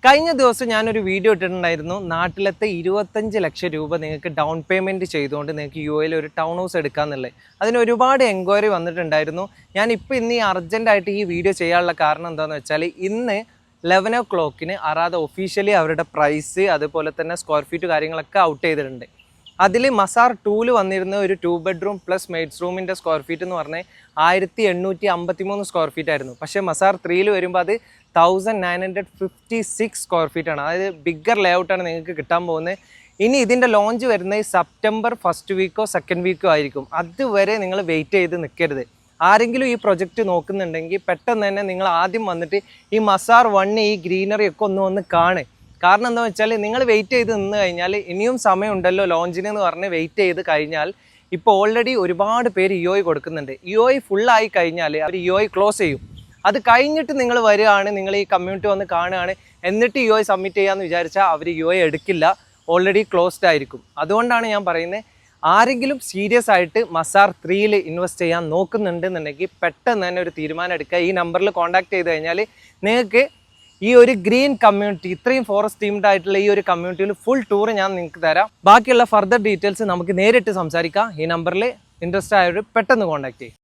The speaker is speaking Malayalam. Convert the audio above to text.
കഴിഞ്ഞ ദിവസം ഞാനൊരു വീഡിയോ ഇട്ടിട്ടുണ്ടായിരുന്നു. നാട്ടിലത്തെ 25 ലക്ഷം രൂപ നിങ്ങൾക്ക് ഡൗൺ പേയ്മെൻറ്റ് ചെയ്തുകൊണ്ട് നിങ്ങൾക്ക് യു എയിൽ ഒരു ടൗൺ ഹൗസ് എടുക്കാമെന്നുള്ളത്. അതിന് ഒരുപാട് എൻക്വയറി വന്നിട്ടുണ്ടായിരുന്നു. ഇന്ന് ഈ അർജൻറ്റായിട്ട് ഈ വീഡിയോ ചെയ്യാനുള്ള കാരണം എന്താണെന്ന് വെച്ചാൽ ഇന്ന് 11 o'clock അറാദ ഒഫീഷ്യലി അവരുടെ പ്രൈസ് അതുപോലെ തന്നെ സ്ക്വയർ ഫീറ്റ് കാര്യങ്ങളൊക്കെ ഔട്ട് ചെയ്തിട്ടുണ്ട്. അതിൽ മസാർ 2 വന്നിരുന്ന ഒരു 2 ബെഡ്റൂം പ്ലസ് മെയ്ഡ്സ് റൂമിൻ്റെ സ്ക്വയർ ഫീറ്റ് എന്ന് പറഞ്ഞാൽ 1853 സ്ക്വയർ ഫീറ്റ് ആയിരുന്നു. പക്ഷേ മസാർ 3 വരുമ്പോൾ അത് 1956 സ്ക്വയർ ഫീറ്റ് ആണ്. അതായത് ബിഗ്ഗർ ലേഔട്ടാണ് നിങ്ങൾക്ക് കിട്ടാൻ പോകുന്നത്. ഇനി ഇതിൻ്റെ ലോഞ്ച് വരുന്നത് സെപ്റ്റംബർ ഫസ്റ്റ് വീക്കോ സെക്കൻഡ് വീക്കോ ആയിരിക്കും. അതുവരെ നിങ്ങൾ വെയിറ്റ് ചെയ്ത് നിൽക്കരുത്. ആരെങ്കിലും ഈ പ്രൊജക്റ്റ് നോക്കുന്നുണ്ടെങ്കിൽ പെട്ടെന്ന് തന്നെ നിങ്ങൾ ആദ്യം വന്നിട്ട് ഈ മസാർ 1 ഈ ഗ്രീനറി ഒക്കെ ഒന്ന് കാണുക. കാരണം എന്താണെന്ന് വെച്ചാൽ നിങ്ങൾ വെയിറ്റ് ചെയ്ത് നിന്ന് കഴിഞ്ഞാൽ ഇനിയും സമയമുണ്ടല്ലോ ലോഞ്ചിന് എന്ന് പറഞ്ഞ് വെയിറ്റ് ചെയ്ത് കഴിഞ്ഞാൽ ഇപ്പോൾ ഓൾറെഡി ഒരുപാട് പേര് ഇഒഐ കൊടുക്കുന്നുണ്ട്. ഇഒഐ ഫുള്ളായി കഴിഞ്ഞാൽ അവർ ഇഒഐ ക്ലോസ് ചെയ്യും. അത് കഴിഞ്ഞിട്ട് നിങ്ങൾ വരികയാണ്, നിങ്ങൾ ഈ കമ്മ്യൂണിറ്റി വന്ന് കാണുകയാണ്, എന്നിട്ട് ഇഒഐ സബ്മിറ്റ് ചെയ്യാമെന്ന് വിചാരിച്ചാൽ അവർ ഇഒഐ എടുക്കില്ല, ഓൾറെഡി ക്ലോസ്ഡ് ആയിരിക്കും. അതുകൊണ്ടാണ് ഞാൻ പറയുന്നത്, ആരെങ്കിലും സീരിയസ് ആയിട്ട് മസാർ 3 ഇൻവെസ്റ്റ് ചെയ്യാൻ നോക്കുന്നുണ്ടെന്നുണ്ടെങ്കിൽ പെട്ടെന്ന് തന്നെ ഒരു തീരുമാനം എടുക്കുക. ഈ നമ്പറിൽ കോൺടാക്ട് ചെയ്ത് കഴിഞ്ഞാൽ നിങ്ങൾക്ക് ഈ ഒരു ഗ്രീൻ കമ്മ്യൂണിറ്റി, ഇത്രയും ഫോറസ്റ്റ് തീംഡ് ആയിട്ടുള്ള ഈ ഒരു കമ്മ്യൂണിറ്റിയിൽ ഫുൾ ടൂർ ഞാൻ നിങ്ങൾക്ക് തരാം. ബാക്കിയുള്ള ഫർദർ ഡീറ്റെയിൽസ് നമുക്ക് നേരിട്ട് സംസാരിക്കാം. ഈ നമ്പറിൽ ഇൻട്രസ്റ്റ് ആയവർ പെട്ടെന്ന് കോൺടാക്ട് ചെയ്യും.